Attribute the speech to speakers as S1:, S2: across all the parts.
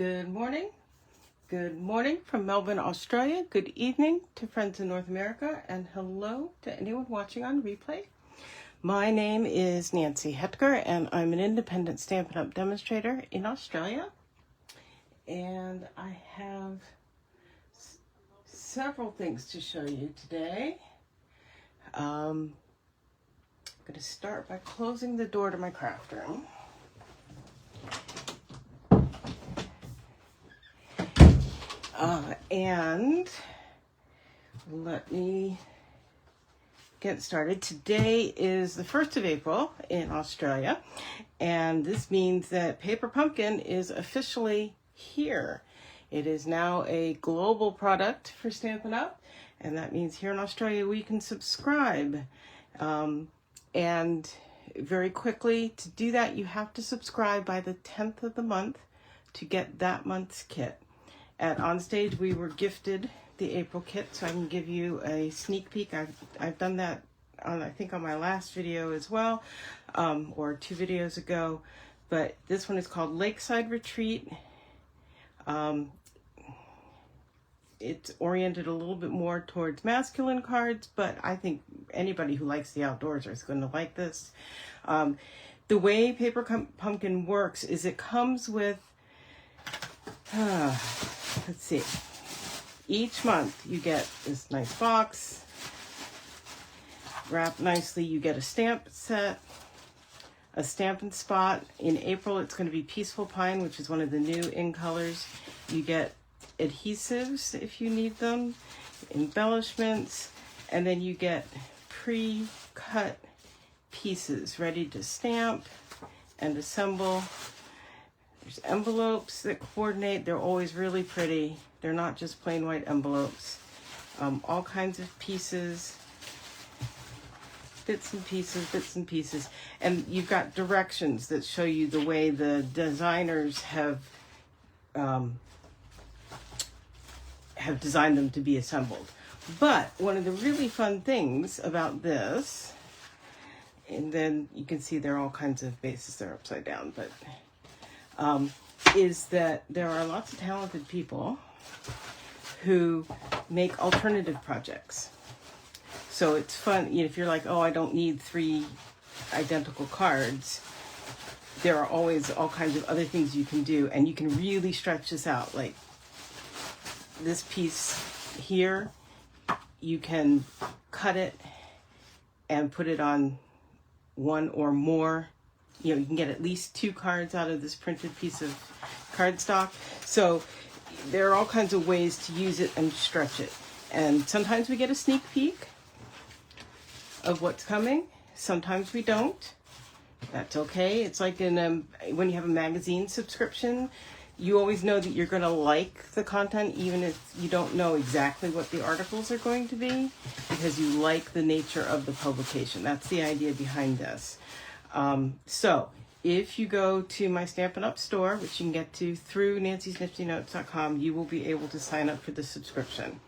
S1: Good morning. Good morning from Melbourne, Australia. Good evening to friends in North America, and hello to anyone watching on replay. My name is Nancy Hetker, and I'm an independent Stampin' Up! Demonstrator in Australia. And I have several things to show you today. I'm going to start by closing the door to my craft room. And let me get started. Today is the 1st of April in Australia, and this means that Paper Pumpkin is officially here. It is now a global product for Stampin' Up!, and that means here in Australia we can subscribe. And very quickly, to do that, you have to subscribe by the 10th of the month to get that month's kit. At Onstage, we were gifted the April kit, so I can give you a sneak peek. I've done that on, I think, on my last video as well, or 2 videos ago. But this one is called Lakeside Retreat. It's oriented a little bit more towards masculine cards, but I think anybody who likes the outdoors is going to like this. The way Paper Pumpkin works is it comes with, let's see, each month you get this nice box, wrapped nicely. You get a stamp set, a Stampin' Spot. In April, it's going to be Peaceful Pine, which is one of the new in colors. You get adhesives if you need them, embellishments, and then you get pre-cut pieces ready to stamp and assemble. There's envelopes that coordinate. They're always really pretty. They're not just plain white envelopes. All kinds of pieces, bits and pieces. And you've got directions that show you the way the designers have designed them to be assembled. But one of the really fun things about this, and then you can see there are all kinds of bases. They're upside down, but is that there are lots of talented people who make alternative projects. So it's fun, if you're like, oh, I don't need 3 identical cards, there are always all kinds of other things you can do, and you can really stretch this out. Like this piece here, you can cut it and put it on 1 or more. You can get at least 2 cards out of this printed piece of cardstock. So there are all kinds of ways to use it and stretch it. And sometimes we get a sneak peek of what's coming. Sometimes we don't. That's okay. It's like when you have a magazine subscription, you always know that you're going to like the content, even if you don't know exactly what the articles are going to be, because you like the nature of the publication. That's the idea behind this. So if you go to my Stampin' Up! Store, which you can get to through nancysniftynotes.com, you will be able to sign up for the subscription.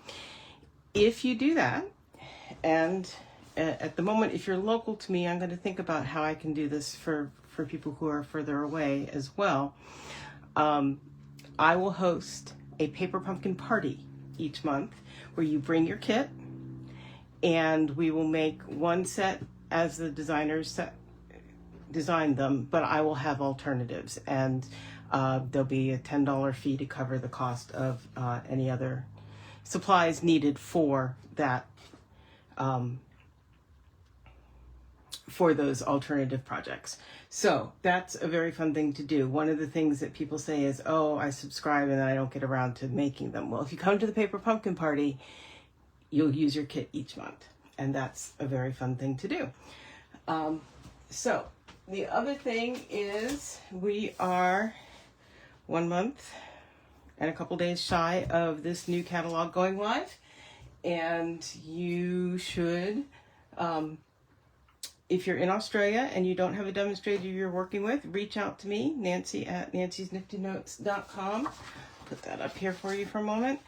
S1: If you do that, and at the moment, if you're local to me, I'm going to think about how I can do this for people who are further away as well. I will host a Paper Pumpkin party each month where you bring your kit, and we will make one set as the designers designed them, but I will have alternatives, and there'll be a $10 fee to cover the cost of any other supplies needed for that, for those alternative projects. So that's a very fun thing to do. One of the things that people say is, oh, I subscribe and then I don't get around to making them. Well, if you come to the Paper Pumpkin party, you'll use your kit each month, and that's a very fun thing to do. So the other thing is we are 1 month and a couple days shy of this new catalog going live, and you should, if you're in Australia and you don't have a demonstrator you're working with, reach out to me, Nancy at nancysniftynotes.com. Put that up here for you for a moment.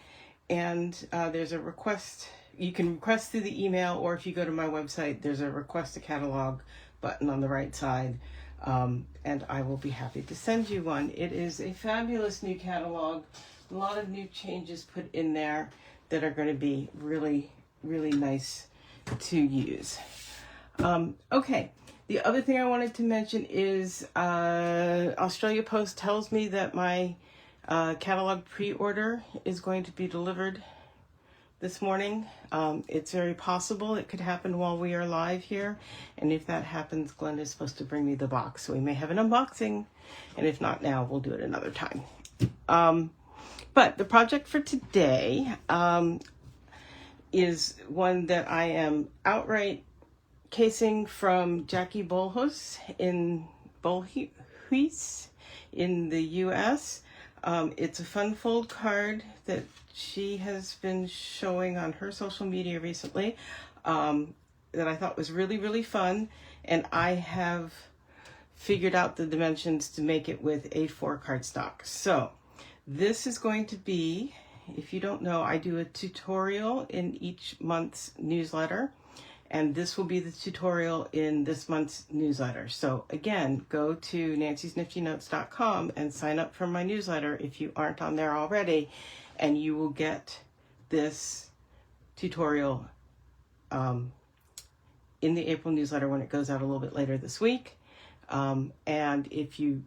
S1: And there's a request. You can request through the email, or if you go to my website, there's a request a catalog button on the right side. and I will be happy to send you one. It is a fabulous new catalog, a lot of new changes put in there that are going to be really, really nice to use. Okay, the other thing I wanted to mention is Australia Post tells me that my catalog pre-order is going to be delivered this morning. It's very possible it could happen while we are live here, and if that happens, Glenn is supposed to bring me the box, so we may have an unboxing, and if not now, we'll do it another time. But the project for today is one that I am outright casing from Jackie Bolhuis in the US. It's a fun fold card that she has been showing on her social media recently, that I thought was really, really fun. And I have figured out the dimensions to make it with A4 cardstock. So this is going to be, if you don't know, I do a tutorial in each month's newsletter. And this will be the tutorial in this month's newsletter. So again, go to nancysniftynotes.com and sign up for my newsletter if you aren't on there already, and you will get this tutorial in the April newsletter when it goes out a little bit later this week. And if you,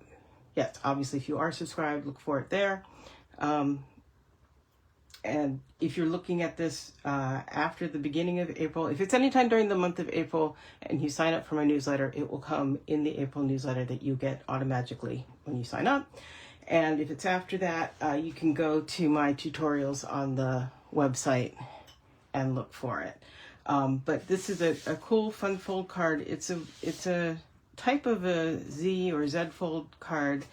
S1: yes, obviously if you are subscribed, look for it there. And if you're looking at this after the beginning of April, if it's anytime during the month of April and you sign up for my newsletter, it will come in the April newsletter that you get automatically when you sign up. And if it's after that, you can go to my tutorials on the website and look for it. But this is a cool, fun fold card. It's a type of a Z or Z fold card,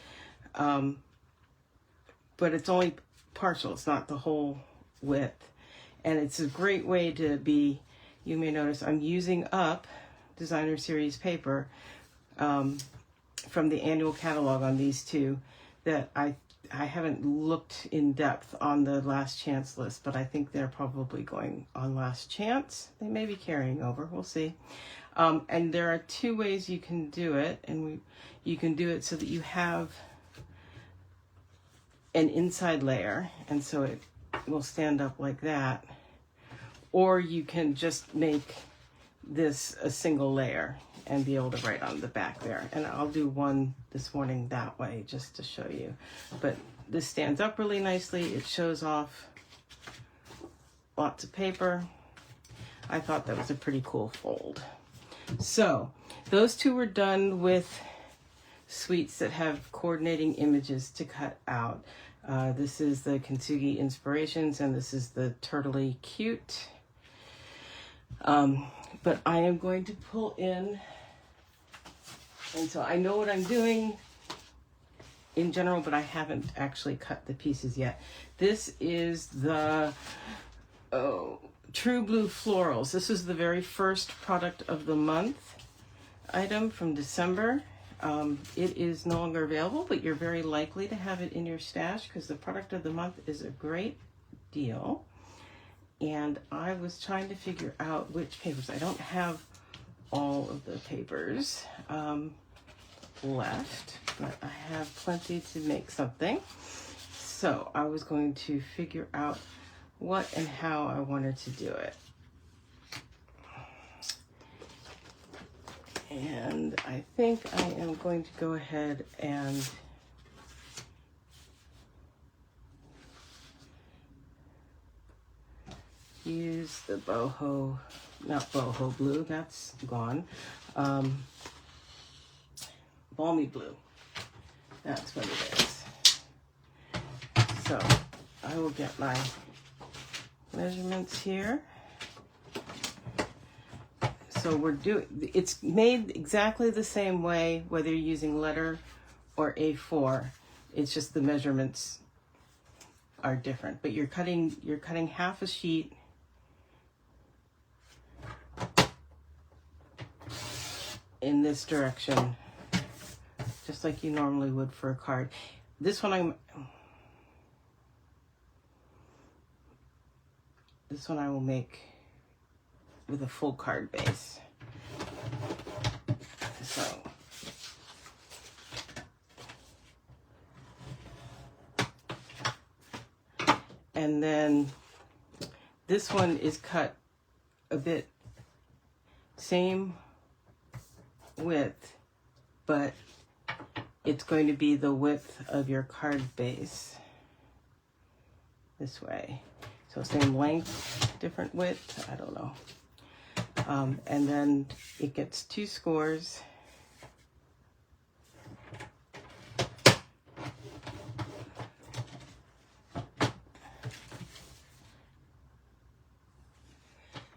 S1: but it's only partial. It's not the whole width. And it's a great way to be, you may notice I'm using up designer series paper from the annual catalog on these two that I haven't looked in depth on the last chance list, but I think they're probably going on last chance. They may be carrying over, we'll see. And there are two ways you can do it, and you can do it so that you have an inside layer, and so it will stand up like that, or you can just make this a single layer and be able to write on the back there. And I'll do one this morning that way just to show you. But this stands up really nicely. It shows off lots of paper. I thought that was a pretty cool fold. So those two were done with suites that have coordinating images to cut out. This is the Kintsugi Inspirations, and this is the Turtley Cute. But I am going to pull in, and so I know what I'm doing in general, but I haven't actually cut the pieces yet. This is the True Blue Florals. This is the very first product of the month item from December. It is no longer available, but you're very likely to have it in your stash because the product of the month is a great deal. And I was trying to figure out which papers. I don't have all of the papers left, but I have plenty to make something. So I was going to figure out what and how I wanted to do it. And I think I am going to go ahead and use the boho, not boho blue, that's gone. Balmy blue, that's what it is. So I will get my measurements here. So we're doing, it's made exactly the same way, whether you're using letter or A4. It's just the measurements are different, but you're cutting half a sheet in this direction, just like you normally would for a card. This one I will make with a full card base. So And then this one is cut a bit same width, but it's going to be the width of your card base this way. So same length, different width, I don't know. And then it gets 2 scores.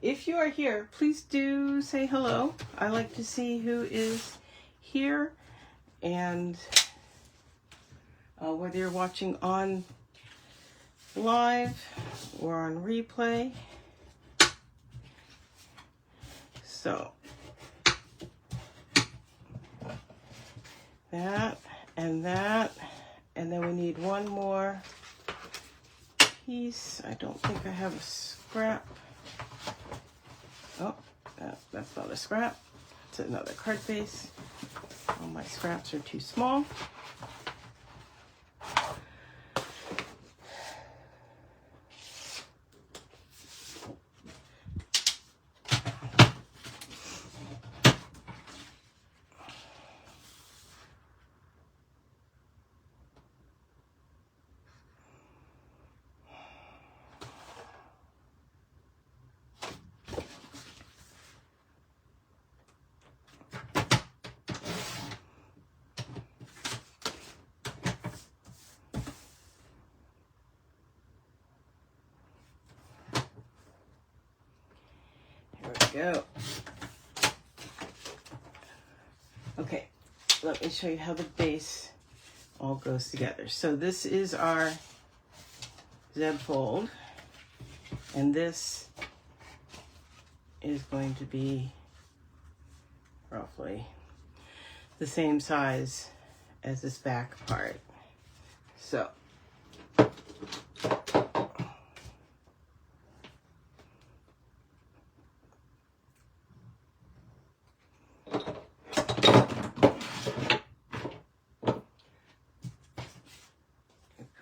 S1: If you are here, please do say hello. I like to see who is here, and whether you're watching on live or on replay. So that, and then we need one more piece. I don't think I have a scrap. Oh, that's not a scrap. It's another card base. All my scraps are too small. Go. Okay, let me show you how the base all goes together. So this is our Z fold, and this is going to be roughly the same size as this back part. So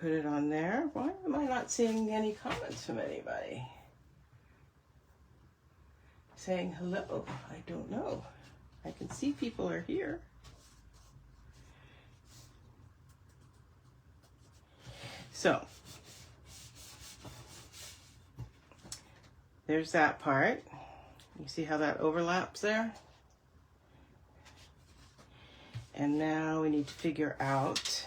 S1: put it on there. Why am I not seeing any comments from anybody saying hello? I don't know. I can see people are here. So there's that part. You see how that overlaps there? And now we need to figure out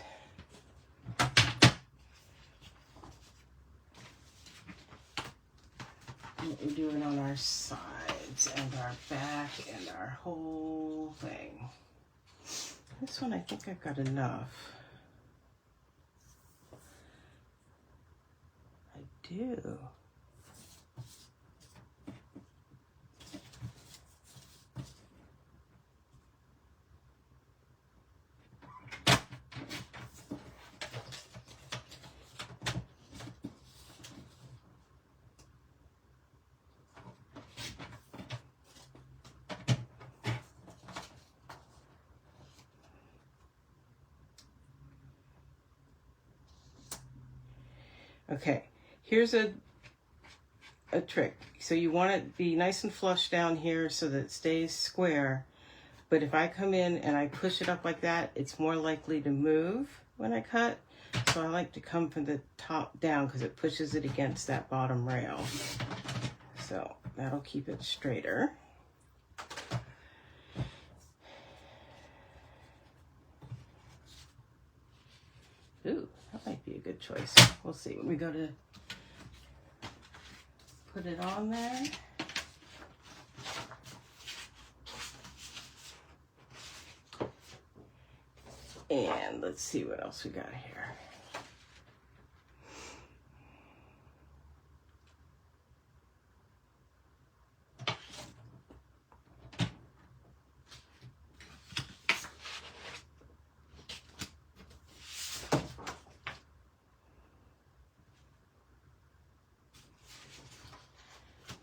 S1: what we're doing on our sides and our back and our whole thing. This one, I think I've got enough. I do. Okay, here's a trick. So you want it to be nice and flush down here so that it stays square. But if I come in and I push it up like that, it's more likely to move when I cut. So I like to come from the top down because it pushes it against that bottom rail. So that'll keep it straighter. Ooh, that might be a good choice. We'll see when we go to put it on there. And let's see what else we got here.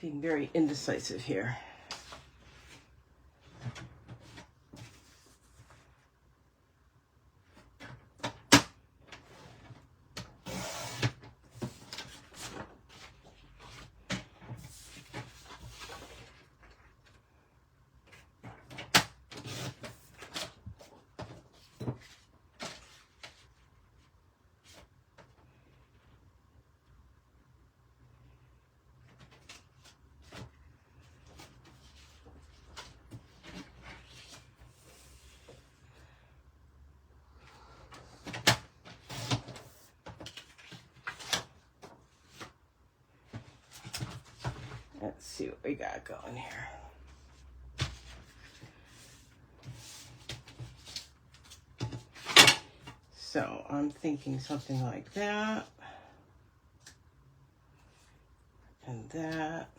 S1: Being very indecisive here. see what we got going here. So I'm thinking something like that. And that.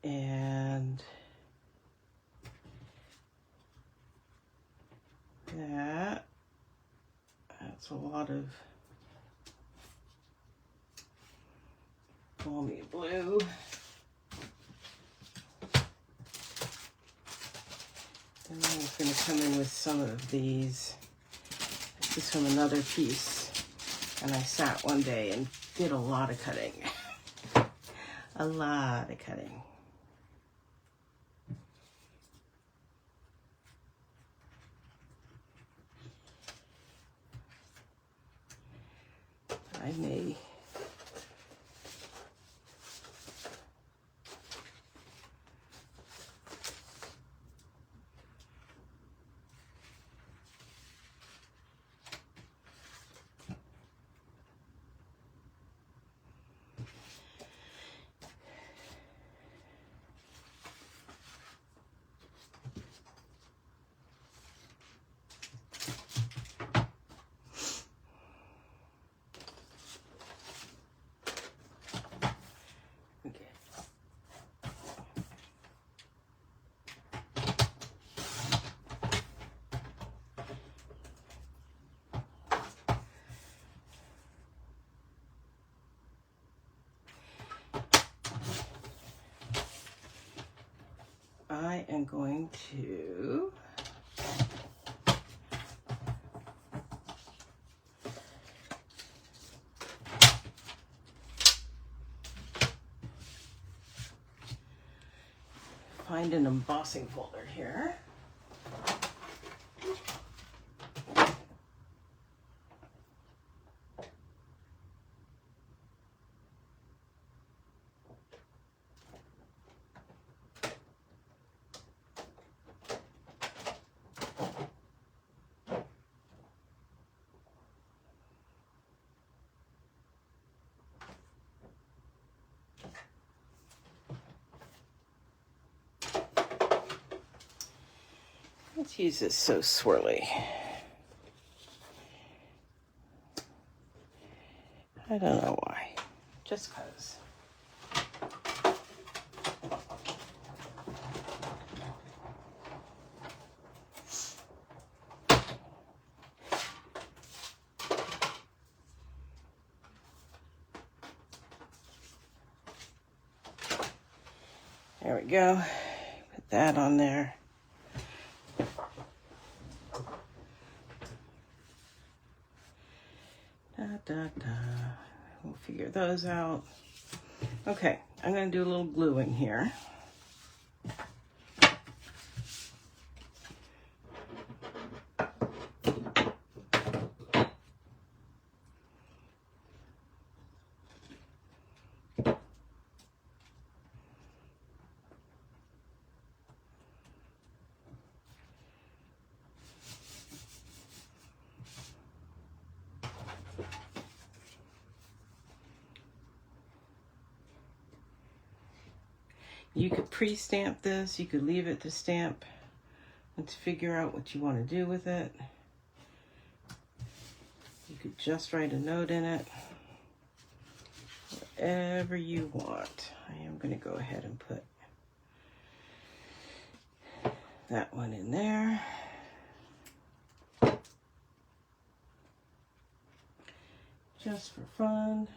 S1: And that. That's a lot of balmy blue. And then I'm going to come in with some of these. This is from another piece. And I sat one day and did a lot of cutting. A lot of cutting. I may I am going to find an embossing folder here. Let's use this so swirly. I don't know why, just 'cause. There we go, put that on there. We'll figure those out. Okay, I'm going to do a little gluing here. You could pre-stamp this, you could leave it to stamp and to figure out what you want to do with it. You could just write a note in it, whatever you want. I am going to go ahead and put that one in there. Just for fun.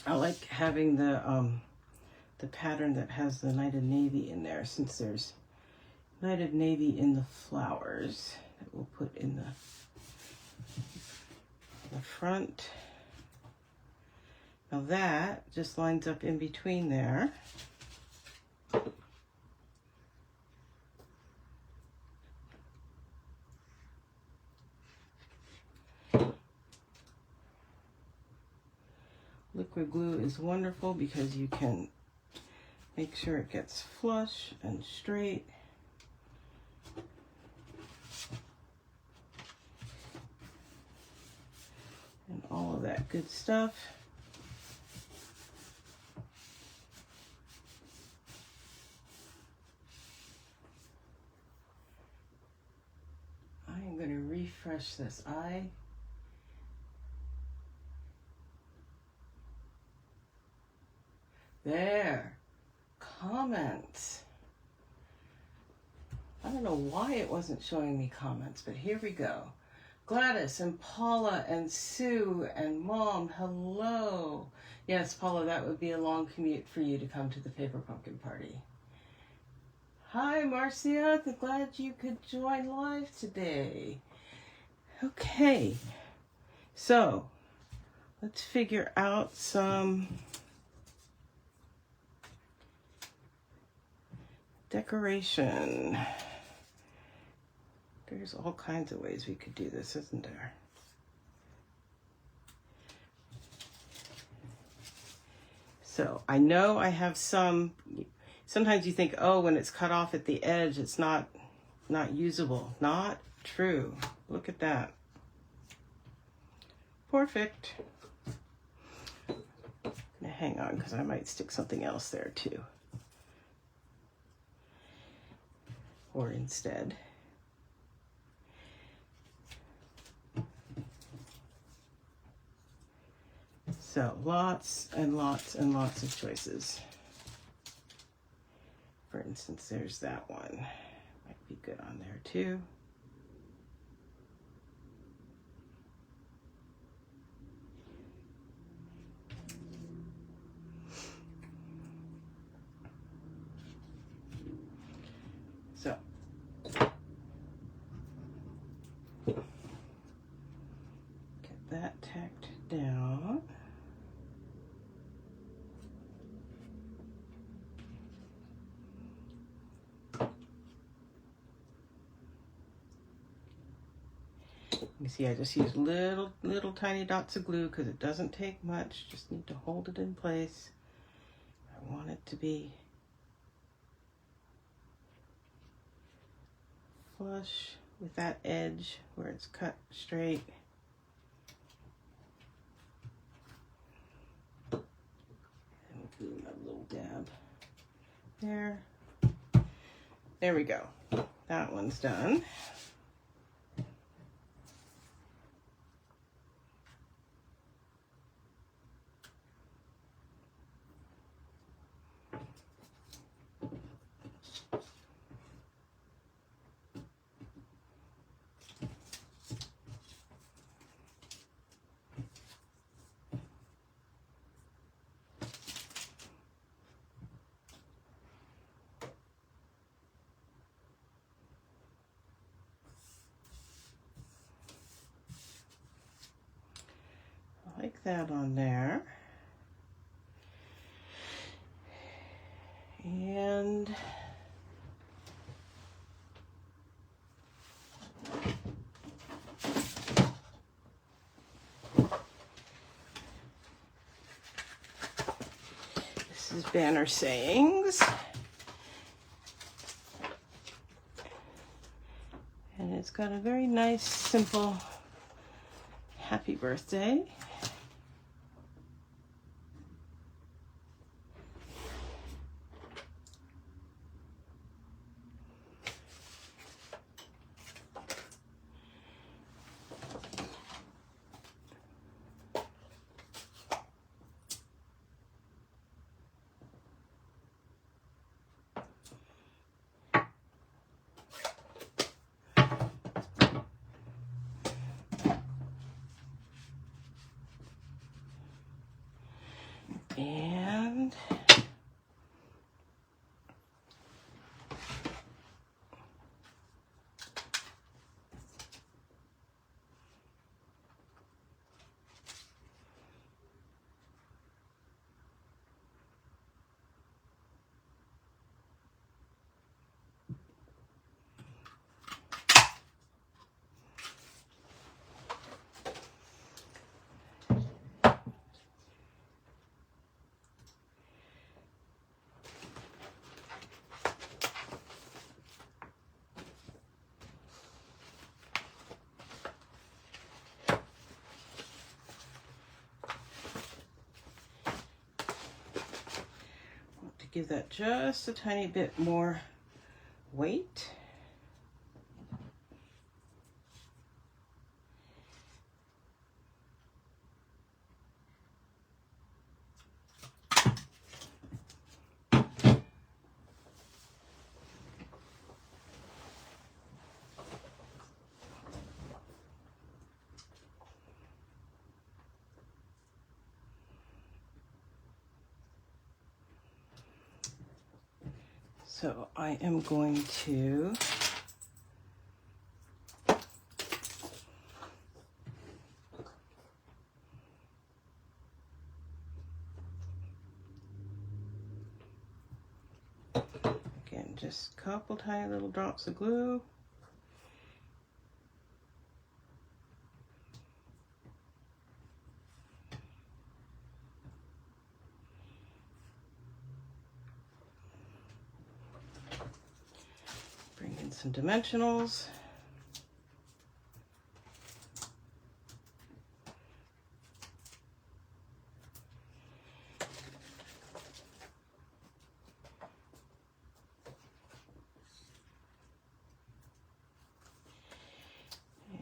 S1: I like having the pattern that has the Knight of Navy in there, since there's light of navy in the flowers that we'll put in the front. Now that just lines up in between there. Liquid glue is wonderful because you can make sure it gets flush and straight. And all of that good stuff. I am going to refresh this eye. There. Comments. I don't know why it wasn't showing me comments, but here we go. Gladys and Paula and Sue and Mom, hello. Yes, Paula, that would be a long commute for you to come to the Paper Pumpkin Party. Hi, Marcia. Glad you could join live today. Okay, so let's figure out some decoration. There's all kinds of ways we could do this, isn't there? So I know I have some. Sometimes you think, oh, when it's cut off at the edge, it's not usable. Not true. Look at that. Perfect. Now hang on, because I might stick something else there too. Or instead. So lots and lots and lots of choices. For instance, there's that one. Might be good on there too. So get that tacked down. You see, I just use little tiny dots of glue because it doesn't take much. Just need to hold it in place. I want it to be flush with that edge where it's cut straight. And we'll do another little dab there. There we go. That one's done. Like that on there. And this is banner sayings. And it's got a very nice, simple happy birthday. And give that just a tiny bit more weight. So I am going to again, just a couple tiny little drops of glue. Bring in some dimensionals.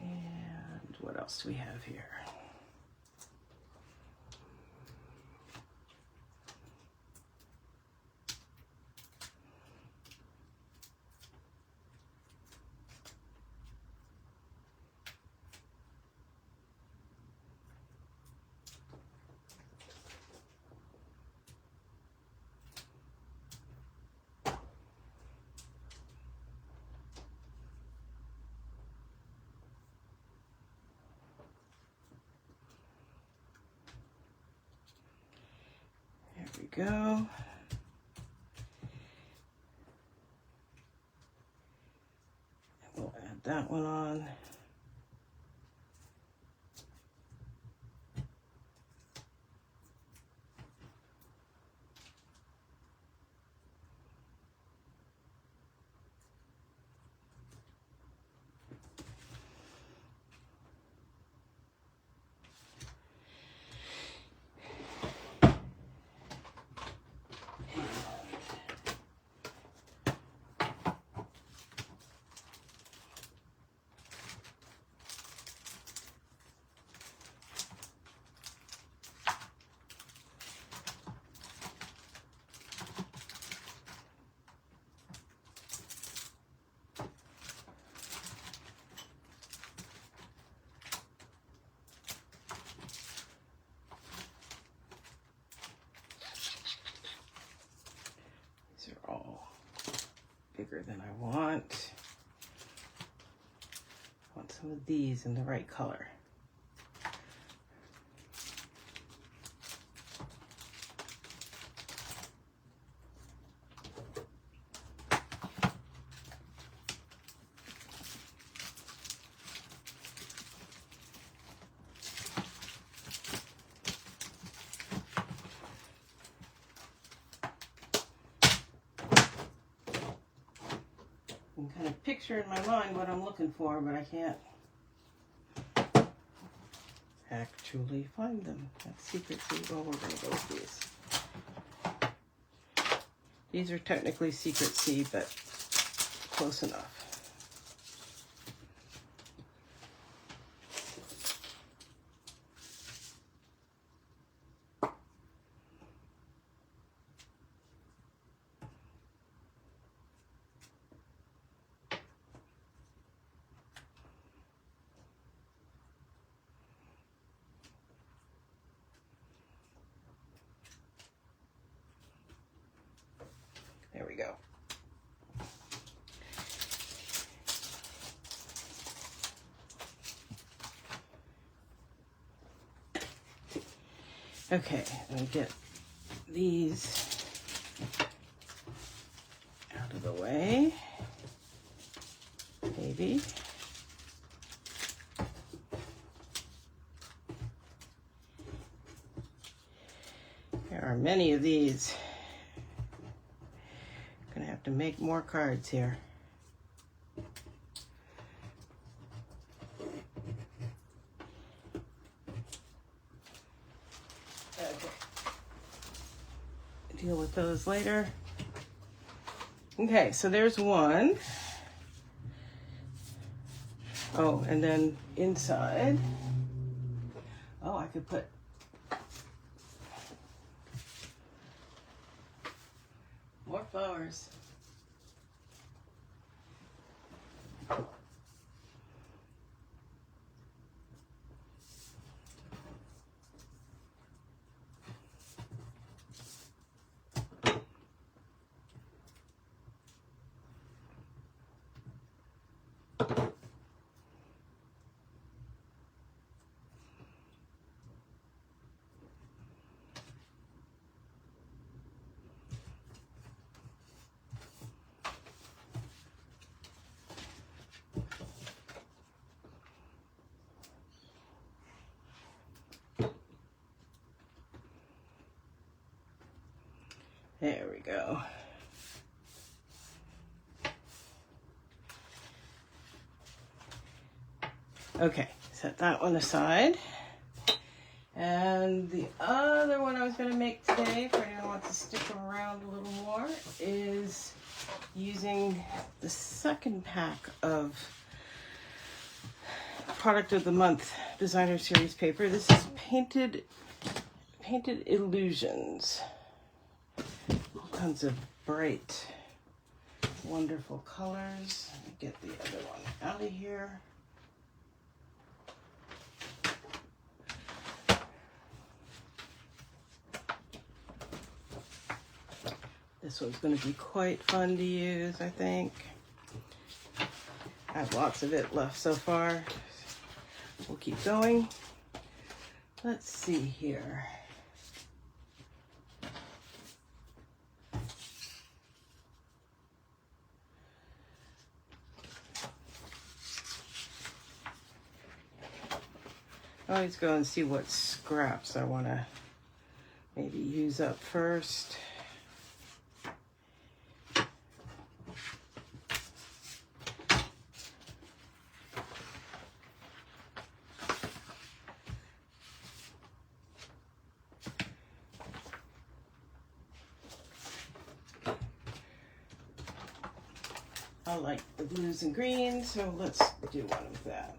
S1: And what else do we have here? There we go. We'll add that one on. These are all bigger than I want. I want some of these in the right color. I can kind of picture in my mind what I'm looking for, but I can't actually find them. That's secret seed. Well, we're going to go with these. These are technically secret seed, but close enough. There we go. Okay, let me get these out of the way. Maybe. There are many of these. Gonna have to make more cards here. Okay. Deal with those later. Okay, so there's one. Oh, and then inside, oh, I could put more flowers. There we go. Okay, set that one aside. And the other one I was going to make today, for anyone who wants to stick around a little more, is using the second pack of Product of the Month Designer Series paper. This is Painted Illusions. All kinds of bright, wonderful colors. Let me get the other one out of here. This one's going to be quite fun to use, I think. I have lots of it left so far. We'll keep going. Let's see here. I always go and see what scraps I want to maybe use up first. I like the blues and greens, so let's do one of that.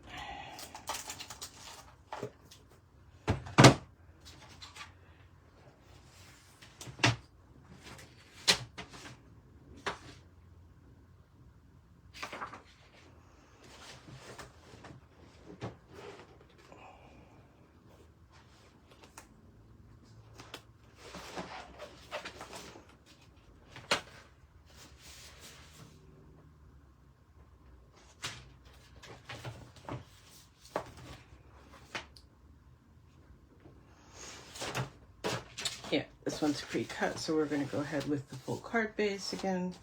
S1: Yeah, this one's pre-cut, so we're going to go ahead with the full card base again.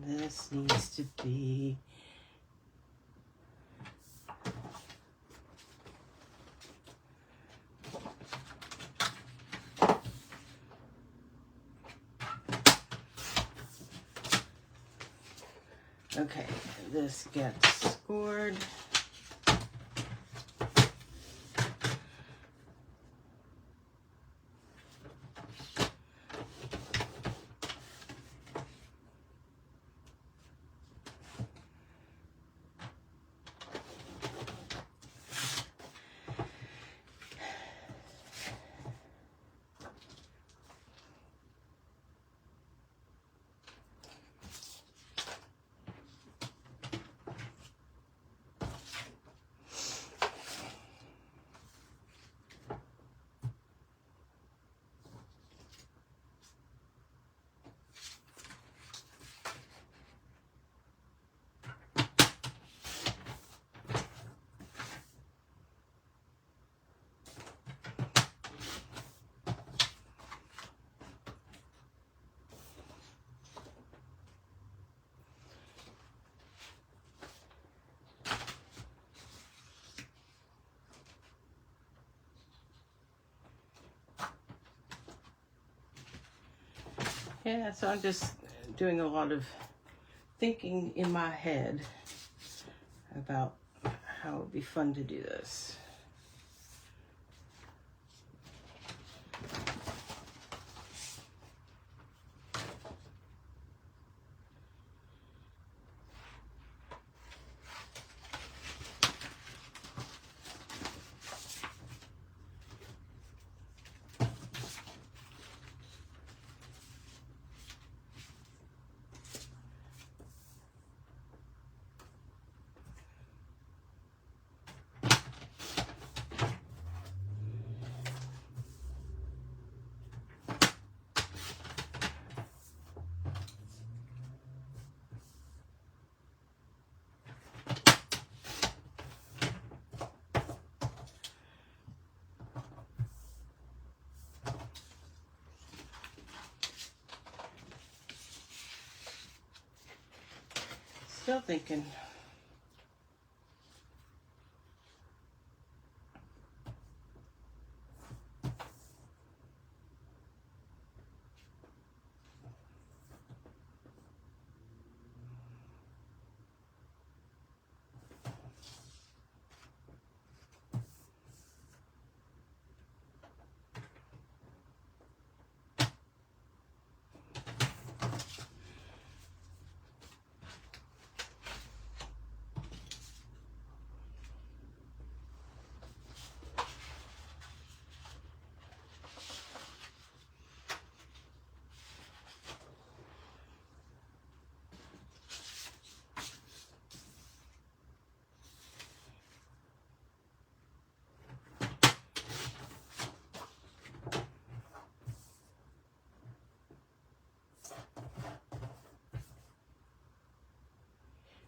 S1: This needs to be okay. This gets scored. Yeah, so I'm just doing a lot of thinking in my head about how it would be fun to do this. Still thinking.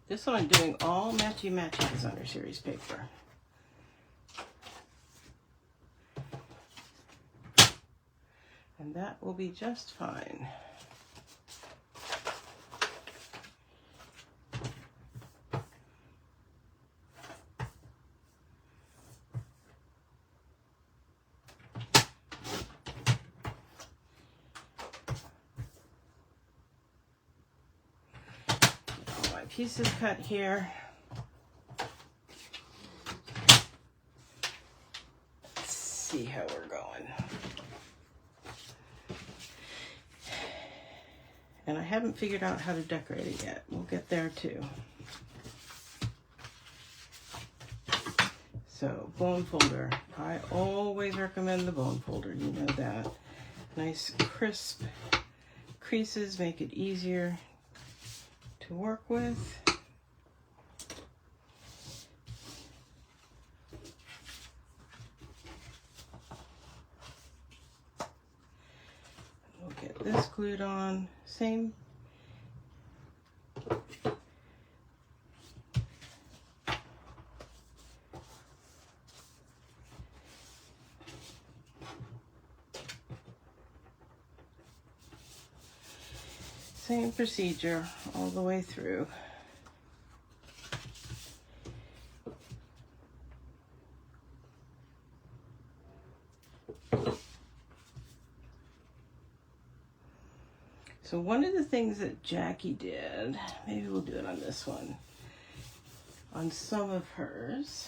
S1: This one I'm doing all matchy-matchy designer series paper. And that will be just fine. Pieces cut here. Let's see how we're going. And I haven't figured out how to decorate it yet. We'll get there too. So, bone folder. I always recommend the bone folder, you know that. Nice crisp creases make it easier to work with. We'll get this glued on. Same. Same procedure all the way through. So one of the things that Jackie did, maybe we'll do it on this one, on some of hers,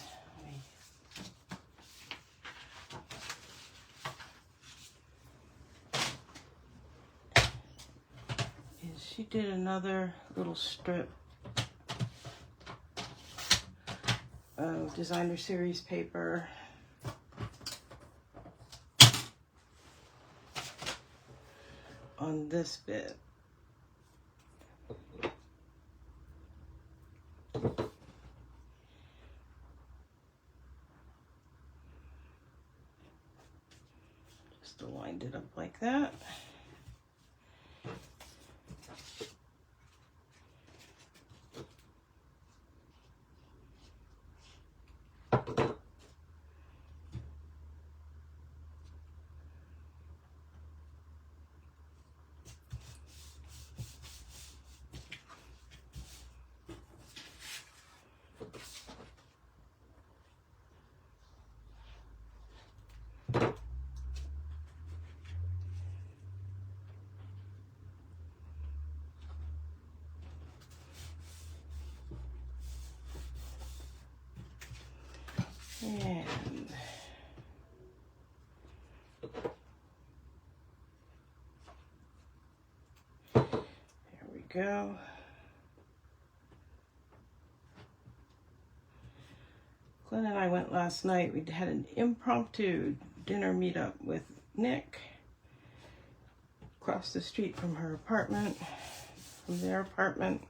S1: she did another little strip of designer series paper. On this bit. Just aligned it up like that. And there we go. Glenn and I went last night. We had an impromptu dinner meetup with Nick across the street from her apartment, from their apartment.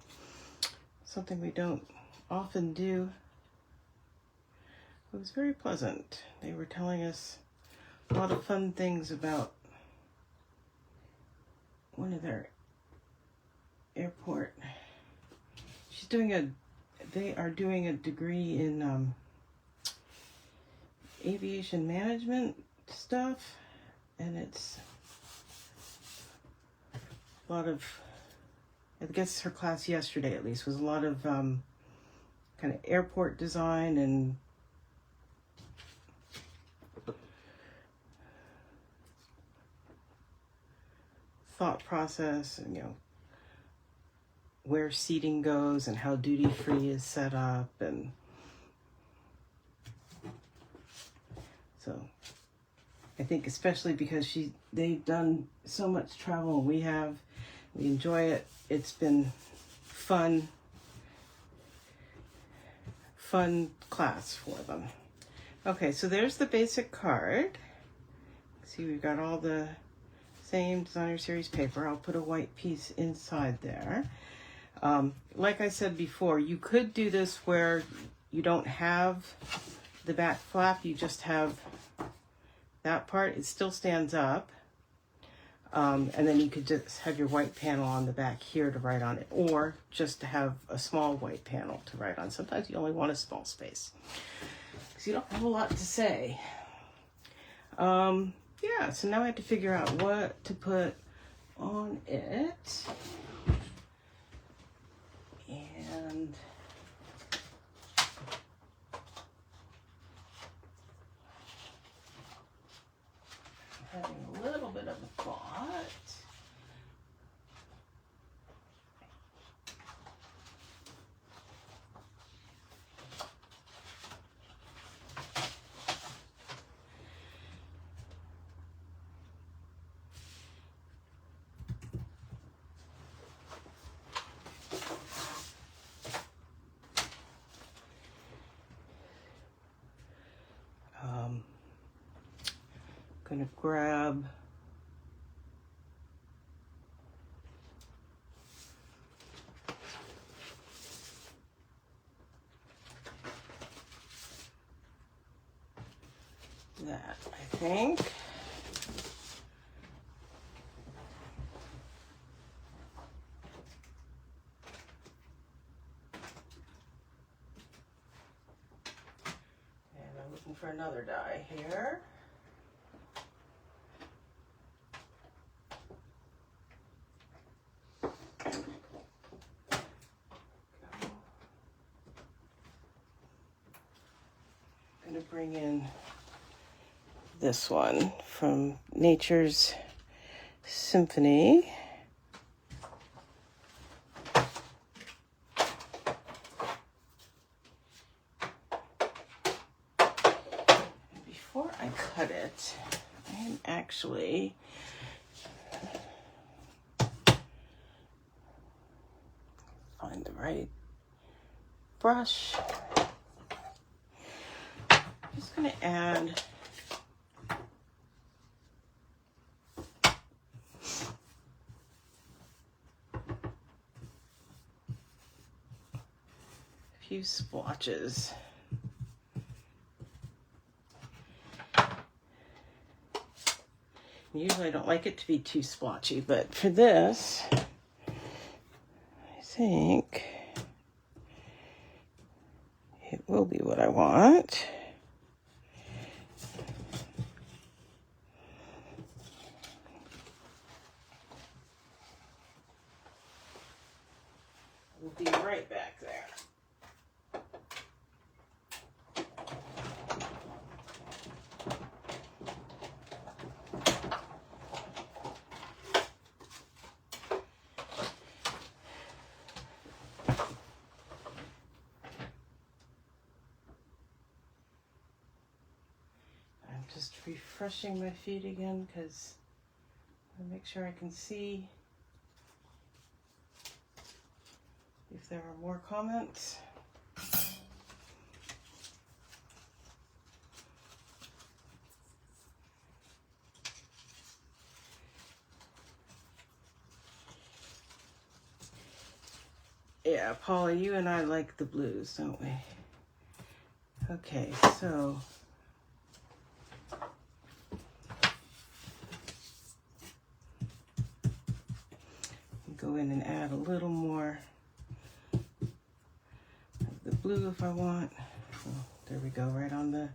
S1: Something we don't often do. It was very pleasant. They were telling us a lot of fun things about one of their airport. They are doing a degree in aviation management stuff, and it's a lot of, I guess her class yesterday at least was a lot of kind of airport design and thought process, and where seating goes and how duty free is set up. And so I think especially because they've done so much travel and we enjoy it. It's been fun class for them. Okay, so there's the basic card. See, we've got all the same designer series paper. I'll put a white piece inside there. Like I said before, you could do this where you don't have the back flap, you just have that part. It still stands up. And then you could just have your white panel on the back here to write on it, or just to have a small white panel to write on. Sometimes you only want a small space because you don't have a lot to say. Yeah, so now I have to figure out what to put on it. And I'm having a little bit of a thought. Gonna grab that, I think. And I'm looking for another die here. Bring in this one from Nature's Symphony. Before I cut it, I am actually find the right brush. Just going to add a few splotches. Usually I don't like it to be too splotchy, but for this, I think it will be what I want. We'll be right back there. refreshing my feed again because I make sure I can see if there are more comments. Yeah, Paula, you and I like the blues, don't we? Okay, so go in and add a little more of the blue if I want. Oh, there we go, right on the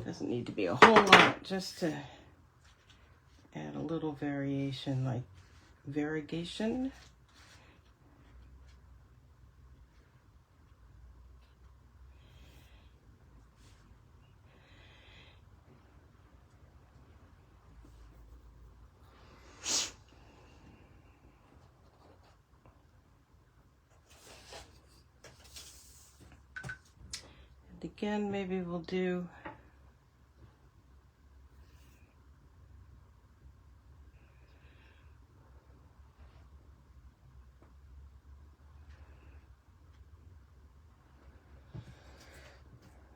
S1: doesn't need to be a whole lot, just to add a little variation, like variegation. And again, maybe we'll do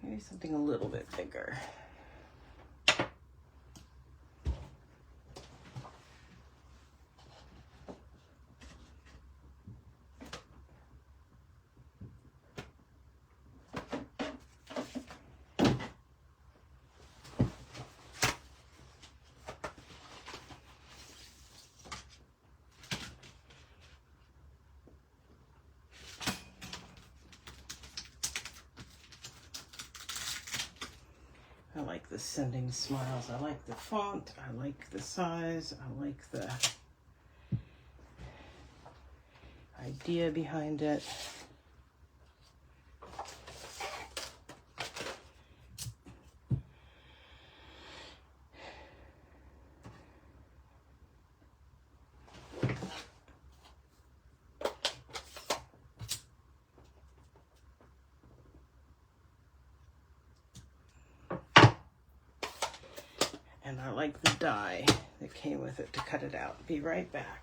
S1: maybe something a little bit bigger. I like the Sending Smiles. I like the font. I like the size. I like the idea behind it. And I like the die that came with it to cut it out. Be right back.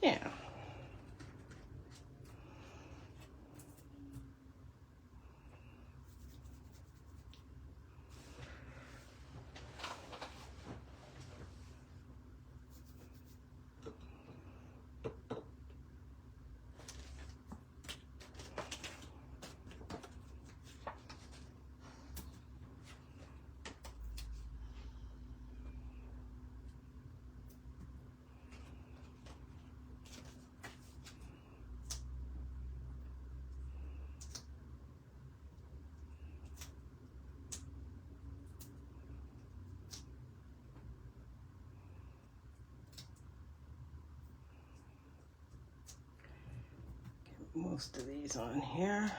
S1: Yeah. Most of these on here.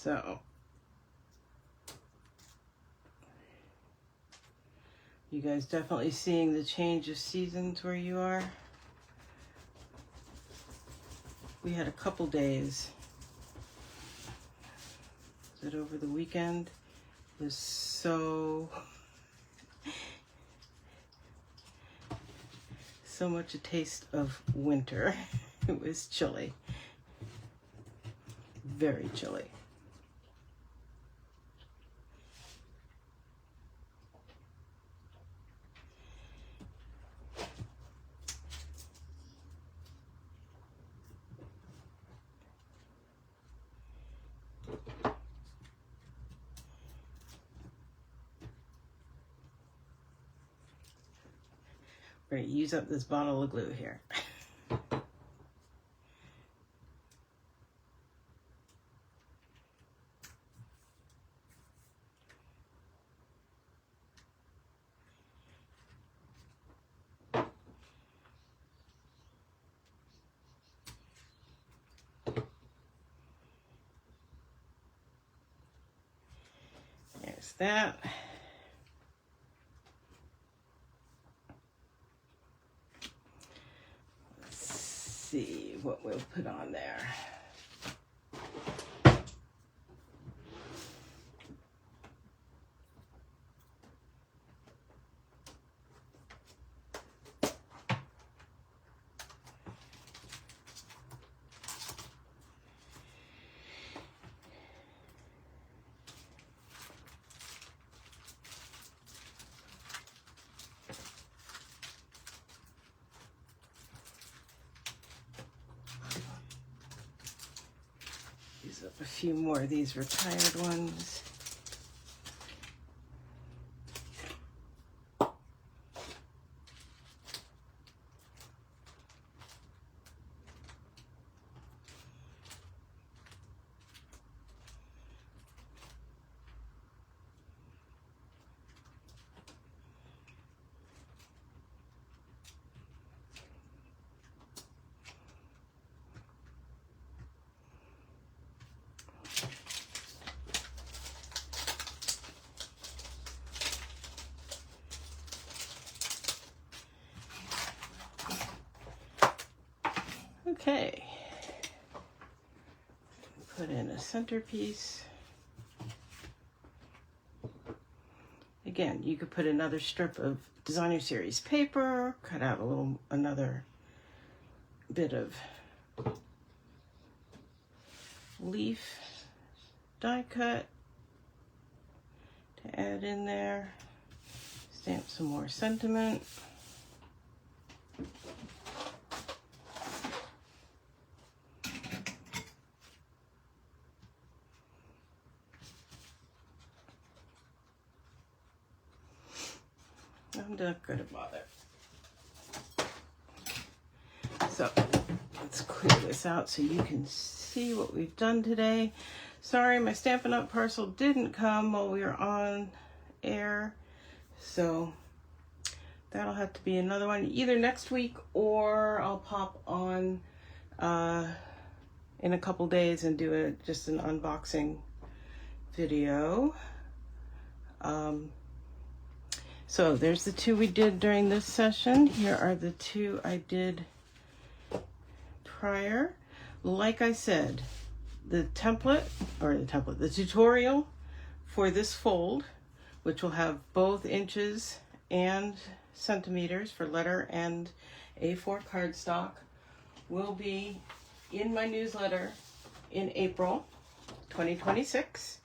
S1: So, you guys definitely seeing the change of seasons where you are? We had a couple days that over the weekend was so much a taste of winter. It was chilly, very chilly. We're going to use up this bottle of glue here. There's that. See what we'll put on there. Use up a few more of these retired ones. Okay, put in a centerpiece. Again, you could put another strip of designer series paper, cut out another bit of leaf die cut to add in there. Stamp some more sentiment. I'm not gonna bother. So let's clear this out so you can see what we've done today. Sorry, my Stampin' Up! Parcel didn't come while we were on air, so that'll have to be another one, either next week or I'll pop on in a couple days and do just an unboxing video. So there's the two we did during this session. Here are the two I did prior. Like I said, the tutorial for this fold, which will have both inches and centimeters for letter and A4 cardstock, will be in my newsletter in April 2026.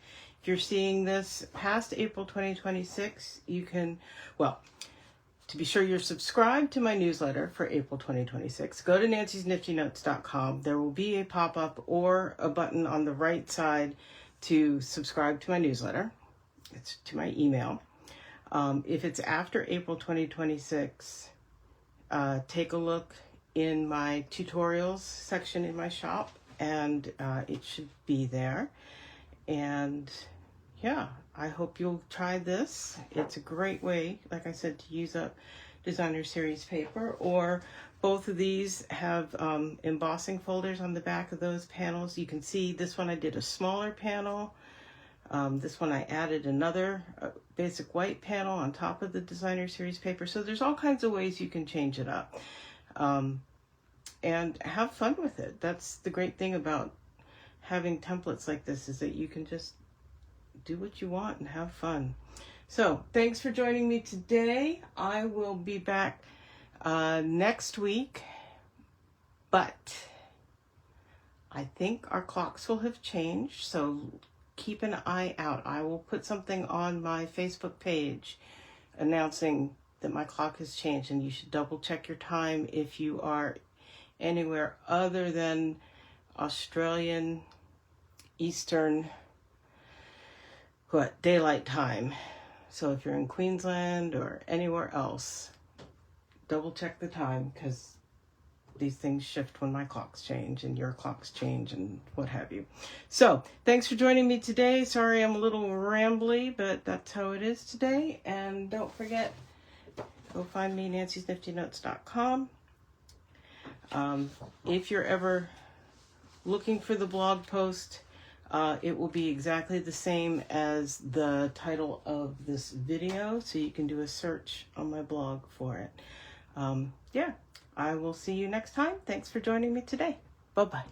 S1: If you're seeing this past April 2026, you can, well, to be sure you're subscribed to my newsletter for April 2026, go to nancysniftynotes.com. There will be a pop-up or a button on the right side to subscribe to my newsletter. It's to my email. If it's after April 2026, take a look in my tutorials section in my shop, and it should be there. And yeah, I hope you'll try this. It's a great way, like I said, to use up designer series paper, or both of these have embossing folders on the back of those panels. You can see this one I did a smaller panel. This one I added another basic white panel on top of the designer series paper. So there's all kinds of ways you can change it up. And have fun with it. That's the great thing about having templates like this, is that you can just do what you want and have fun. So thanks for joining me today. I will be back next week, but I think our clocks will have changed, so keep an eye out. I will put something on my Facebook page announcing that my clock has changed, and you should double check your time if you are anywhere other than Australian Eastern daylight time. So if you're in Queensland or anywhere else, double check the time, because these things shift when my clocks change and your clocks change and what have you. So thanks for joining me today. Sorry I'm a little rambly, but that's how it is today. And don't forget, go find me, nancysniftynotes.com. If you're ever looking for the blog post, it will be exactly the same as the title of this video, so you can do a search on my blog for it. Yeah, I will see you next time. Thanks for joining me today. Bye-bye.